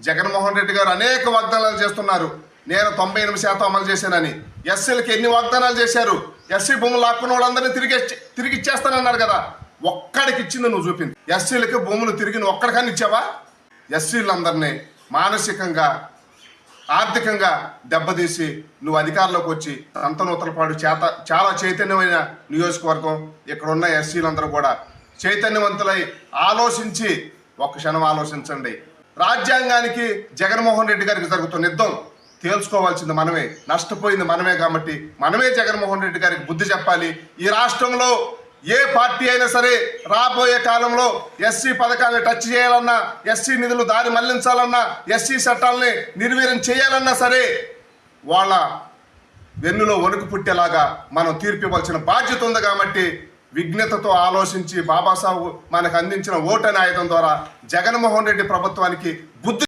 జగన్మోహన్ రెడ్డి గారు అనేక వాగ్దానాలు చేస్తున్నారు. నేను 98% అమలు చేశానని. ఎస్సీలకి ఎన్ని వాగ్దానాలు చేశారు? ఎస్సీ భూములు లాక్కున్న వాళ్ళందరినీ తిరిగి ఇచ్చేస్తానన్నారు కదా. ఒక్కడికి ఇచ్చింది నువ్వు చూపింది. ఎస్సీలకి భూములు తిరిగి నువ్వు ఒక్కడికన్నా ఇచ్చావా? ఎస్సీలందరినీ మానసికంగా ఆర్థికంగా దెబ్బతీసి నువ్వు అధికారంలోకి వచ్చి అంతనూతలపాడు చాలా చైతన్యమైన నియోజకవర్గం. ఇక్కడ ఉన్న ఎస్సీలందరూ కూడా చైతన్యవంతులై ఆలోచించి ఒక్క క్షణం ఆలోచించండి. రాజ్యాంగానికి జగన్మోహన్ రెడ్డి గారికి జరుగుతున్న యుద్ధం తేల్చుకోవాల్సింది మనమే, నష్టపోయింది మనమే. కాబట్టి మనమే జగన్మోహన్ రెడ్డి గారికి బుద్ధి చెప్పాలి. ఈ రాష్ట్రంలో ఏ పార్టీ అయినా సరే రాబోయే కాలంలో ఎస్సీ పథకాన్ని టచ్ చేయాలన్నా, ఎస్సీ నిధులు దారి మళ్లించాలన్నా, ఎస్సీ చట్టాలని నిర్వీర్యం చేయాలన్నా సరే వాళ్ళ వెన్నులో వణుకు పుట్టేలాగా మనం తీర్పు ఇవ్వాల్సిన బాధ్యత ఉంది. కాబట్టి విజ్ఞతతో ఆలోచించి బాబాసాహెబ్ మనకు అందించిన ఓటు అనే ఆయుధం ద్వారా జగన్మోహన్ రెడ్డి ప్రభుత్వానికి బుద్ధి